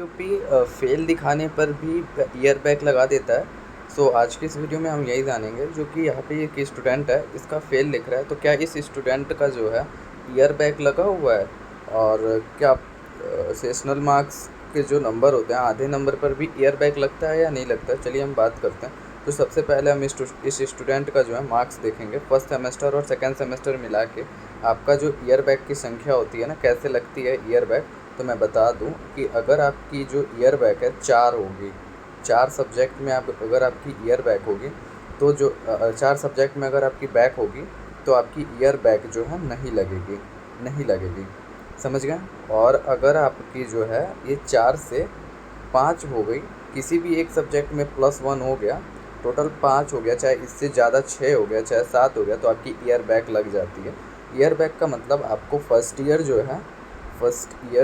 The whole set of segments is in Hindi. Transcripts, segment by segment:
यूपी फेल दिखाने पर भी ईयर बैक लगा देता है। सो आज की इस वीडियो में हम यही जानेंगे, जो कि यहाँ पे एक स्टूडेंट है, इसका फेल लिख रहा है, तो क्या इस स्टूडेंट का जो है ईयर बैक लगा हुआ है, और क्या सेशनल मार्क्स के जो नंबर होते हैं आधे नंबर पर भी ईयर बैक लगता है या नहीं लगता है। चलिए हम बात करते हैं। तो सबसे पहले हम इस स्टूडेंट का जो है मार्क्स देखेंगे। फर्स्ट सेमेस्टर और सेकेंड सेमेस्टर मिला के आपका जो ईयर बैक की संख्या होती है ना, कैसे लगती है ईयर बैक, तो मैं बता दूं कि अगर आपकी जो ईयर बैक है 4 होगी, 4 सब्जेक्ट में अगर आपकी ईयर बैक होगी, तो जो 4 सब्जेक्ट में अगर आपकी बैक होगी तो आपकी ईयर बैक जो है नहीं लगेगी। समझ गए। और अगर आपकी जो है ये 4 से 5 हो गई, किसी भी एक सब्जेक्ट में +1 हो गया, टोटल 5 हो गया, चाहे इससे ज़्यादा 6 हो गया, चाहे 7 हो गया, तो आपकी ईयर बैक लग जाती है। ईयर बैक का मतलब आपको फर्स्ट ईयर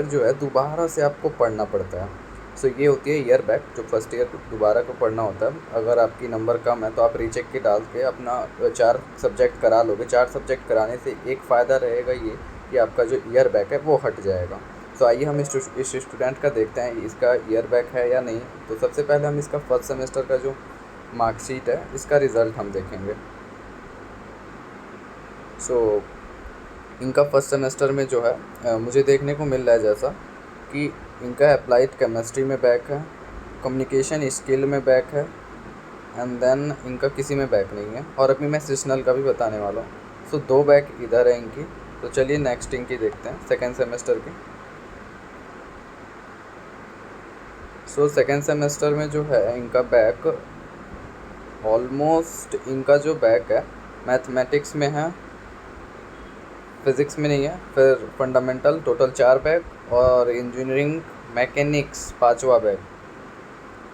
जो है दोबारा से आपको पढ़ना पड़ता है। सो ये होती है ईयर बैक, जो फर्स्ट ईयर दोबारा को पढ़ना होता है। अगर आपकी नंबर कम है तो आप रीचेक के डाल के अपना 4 सब्जेक्ट करा लोगे। 4 सब्जेक्ट कराने से एक फ़ायदा रहेगा ये कि आपका जो ईयर बैक है वो हट जाएगा। तो आइए हम इस स्टूडेंट का देखते हैं इसका ईयर बैक है या नहीं। तो सबसे पहले हम इसका फर्स्ट सेमेस्टर का जो मार्कशीट है, इसका रिज़ल्ट हम देखेंगे। सो इनका फर्स्ट सेमेस्टर में जो है मुझे देखने को मिल रहा है जैसा कि इनका अप्लाइड केमिस्ट्री में बैक है, कम्युनिकेशन स्किल में बैक है, एंड देन इनका किसी में बैक नहीं है। और अभी मैं सेशनल का भी बताने वाला हूँ। सो 2 बैक इधर है इनकी। तो चलिए नेक्स्ट इनकी देखते हैं, सेकेंड सेमेस्टर की। सो सेकेंड सेमेस्टर में जो है इनका बैक ऑलमोस्ट, इनका जो बैक है मैथमेटिक्स में है, फिज़िक्स में नहीं है, फिर फंडामेंटल टोटल 4 बैक, और इंजीनियरिंग मैकेनिक्स 5वां बैक।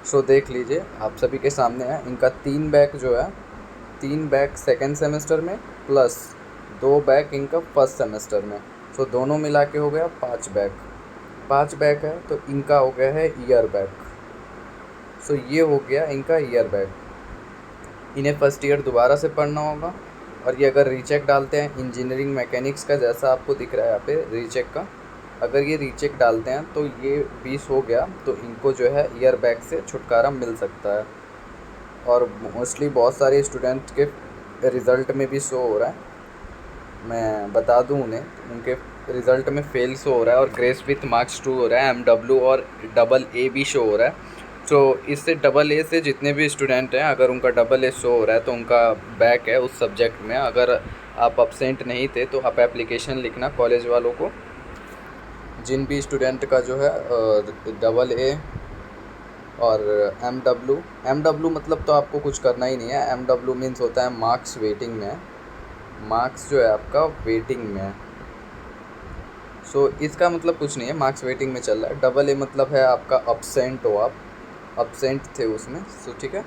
सो देख लीजिए आप सभी के सामने है इनका 3 बैक जो है, 3 बैक सेकेंड सेमेस्टर में प्लस 2 बैक इनका फर्स्ट सेमेस्टर में। सो दोनों मिला के हो गया 5 बैक। 5 बैक है तो इनका हो गया है ईयर बैक। सो ये हो गया इनका ईयर बैक। इन्हें फर्स्ट ईयर दोबारा से पढ़ना होगा। और ये अगर रीचेक डालते हैं इंजीनियरिंग मैकेनिक्स का, जैसा आपको दिख रहा है यहाँ पे रीचेक का, अगर ये रीचेक डालते हैं तो ये 20 हो गया, तो इनको जो है ईयर बैक से छुटकारा मिल सकता है। और मोस्टली बहुत सारे स्टूडेंट के रिज़ल्ट में भी शो हो रहा है, मैं बता दूं उन्हें, उनके रिज़ल्ट में फेल शो हो रहा है और ग्रेस विथ मार्क्स 2 हो रहा है, MW और AA भी शो हो रहा है। तो इससे AA से जितने भी स्टूडेंट हैं, अगर उनका AA शो हो रहा है तो उनका बैक है उस सब्जेक्ट में। अगर आप अब्सेंट नहीं थे तो आप एप्लीकेशन लिखना कॉलेज वालों को, जिन भी स्टूडेंट का जो है AA और MW मतलब तो आपको कुछ करना ही नहीं है। MW मीन्स होता है मार्क्स वेटिंग में है, मार्क्स जो है आपका वेटिंग में है। सो इसका मतलब कुछ नहीं है, मार्क्स वेटिंग में चल रहा है। AA मतलब है आपका अब्सेंट हो, आप अब्सेंट थे उसमें। सो ठीक है।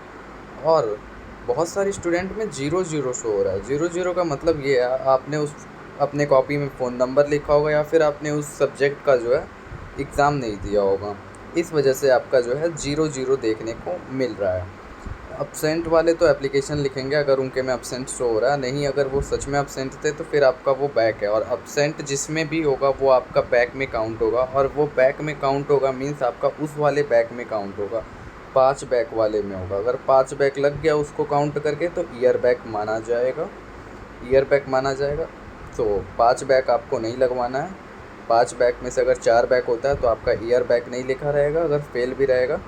और बहुत सारे स्टूडेंट में 0-0 शो हो रहा है। 0-0 का मतलब ये है, आपने उस अपने कॉपी में फ़ोन नंबर लिखा होगा, या फिर आपने उस सब्जेक्ट का जो है एग्ज़ाम नहीं दिया होगा, इस वजह से आपका जो है 0-0 देखने को मिल रहा है। अब्सेंट वाले तो एप्लीकेशन लिखेंगे अगर उनके में अब्सेंट शो हो रहा है, नहीं अगर वो सच में अब्सेंट थे तो फिर आपका वो बैक है। और अब्सेंट जिसमें भी होगा वो आपका बैक में काउंट होगा, और वो बैक में काउंट होगा मीन्स आपका उस वाले बैक में काउंट होगा, 5 बैक वाले में होगा। अगर 5 बैक लग गया उसको काउंट करके तो ईयर बैक माना जाएगा, ईयर बैक माना जाएगा। तो 5 बैक आपको नहीं लगवाना है। 5 बैक में से अगर 4 बैक होता है तो आपका ईयर बैक नहीं लिखा रहेगा। अगर फेल भी रहेगा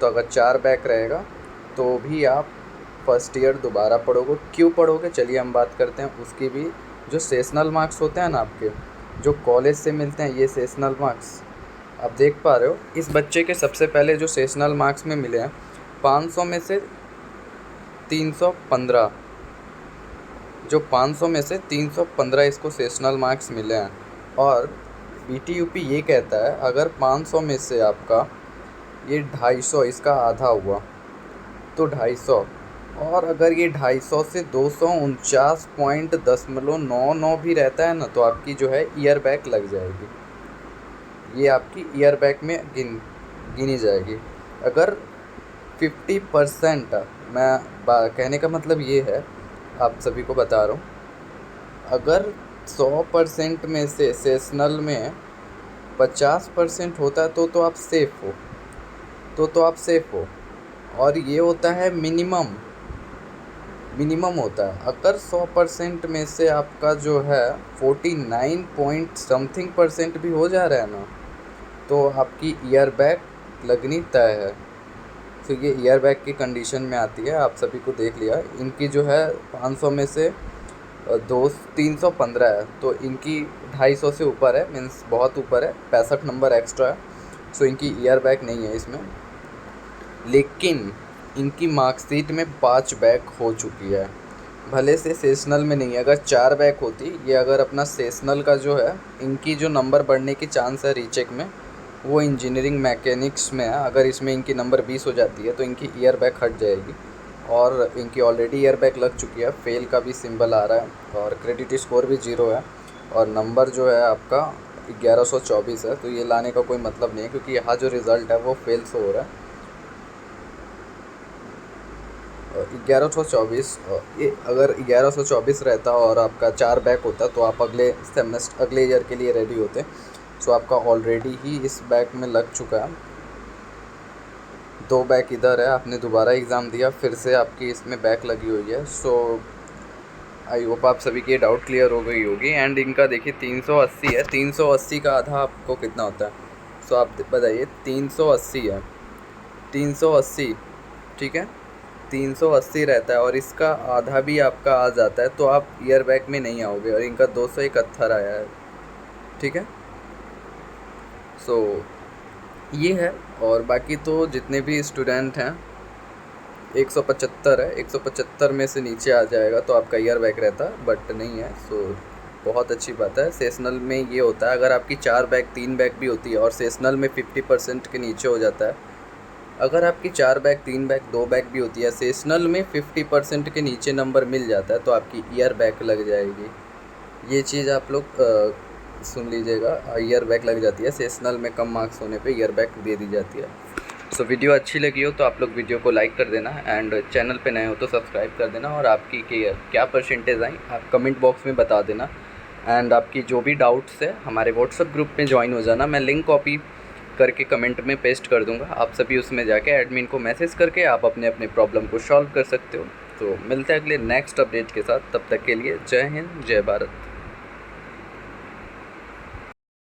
तो अगर 4 बैक रहेगा तो भी आप फर्स्ट ईयर दोबारा पढ़ोगे। क्यों पढ़ोगे, चलिए हम बात करते हैं उसकी भी। जो सेशनल मार्क्स होते हैं ना आपके, जो कॉलेज से मिलते हैं, ये सेशनल मार्क्स आप देख पा रहे हो। इस बच्चे के सबसे पहले जो सेशनल मार्क्स में मिले हैं 500 में से 315, जो 500 में से 315 इसको सेशनल मार्क्स मिले हैं। और BTUP ये कहता है अगर 500 में से आपका ये 250, इसका आधा हुआ तो 250, और अगर ये 250 से 249.99 भी रहता है ना, तो आपकी जो है ईयर बैक लग जाएगी। ये आपकी ईयर बैक में गिनी जाएगी। अगर 50%, मैं कहने का मतलब ये है, आप सभी को बता रहा हूँ, अगर 100% में से सेशनल में 50% होता है तो आप सेफ़ हो। तो आप सेफ़ हो। और ये होता है मिनिमम होता है। अगर 100% में से आपका जो है 49 पॉइंट समथिंग % भी हो जा रहा है ना, तो आपकी ईयर बैग लगनी तय है। तो ये ईयर बैग की कंडीशन में आती है। आप सभी को देख लिया, इनकी जो है 500 में से 315 है, तो इनकी 250 से ऊपर है, मीन्स बहुत ऊपर है, 65 नंबर एक्स्ट्रा है। सो इनकी ईयर बैग नहीं है इसमें। लेकिन इनकी मार्कशीट में 5 बैक हो चुकी है, भले से सेशनल में नहीं है। अगर 4 बैक होती, ये अगर अपना सेशनल का जो है, इनकी जो नंबर बढ़ने की चांस है रीचेक में, वो इंजीनियरिंग मैकेनिक्स में है। अगर इसमें इनकी नंबर 20 हो जाती है तो इनकी ईयर बैक हट जाएगी, और इनकी ऑलरेडी ईयर बैक लग चुकी है। फेल का भी सिंबल आ रहा है और क्रेडिट स्कोर भी 0 है, और नंबर जो है आपका 1124 है। तो ये लाने का कोई मतलब नहीं है, क्योंकि यहाँ जो रिज़ल्ट है वो फेल से हो रहा है। 1124, ये अगर 1124 रहता और आपका 4 बैक होता तो आप अगले सेमेस्टर, अगले ईयर के लिए रेडी होते। सो आपका ऑलरेडी ही इस बैक में लग चुका है। 2 बैक इधर है, आपने दोबारा एग्ज़ाम दिया, फिर से आपकी इसमें बैक लगी हुई है। सो आई होप आप सभी की डाउट क्लियर हो गई होगी। एंड इनका देखिए 380 है, 380 का आधा आपको कितना होता है? सो आप बताइए, 380 है, 380, ठीक है, 380 रहता है, और इसका आधा भी आपका आ जाता है तो आप ईयर बैक में नहीं आओगे। और इनका 271 आया है, ठीक है। सो ये है। और बाकी तो जितने भी स्टूडेंट हैं, 175 है, 175 में से नीचे आ जाएगा तो आपका ईयर बैक रहता, बट नहीं है। सो बहुत अच्छी बात है। सेशनल में ये होता है, अगर आपकी 4 बैक 3 बैक भी होती है और सेशनल में 50% के नीचे हो जाता है, अगर आपकी 4 बैक 3 बैक 2 बैक भी होती है, सेशनल में 50% के नीचे नंबर मिल जाता है, तो आपकी ईयर बैक लग जाएगी। ये चीज़ आप लोग सुन लीजिएगा, ईयर बैक लग जाती है। सेशनल में कम मार्क्स होने पे ईयर बैक दे दी जाती है। सो वीडियो अच्छी लगी हो तो आप लोग वीडियो को लाइक कर देना, एंड चैनल पे नए हो तो सब्सक्राइब कर देना, और आपकी क्या परसेंटेज आई आप कमेंट बॉक्स में बता देना। एंड आपकी जो भी डाउट्स है, हमारे व्हाट्सएप ग्रुप में ज्वाइन हो जाना। मैं लिंक कॉपी करके कमेंट में पेस्ट कर दूंगा, आप सभी उसमें जाके एडमिन को मैसेज करके आप अपने अपने प्रॉब्लम को सॉल्व कर सकते हो। तो मिलते हैं अगले नेक्स्ट अपडेट के साथ, तब तक के लिए जय हिंद, जय भारत।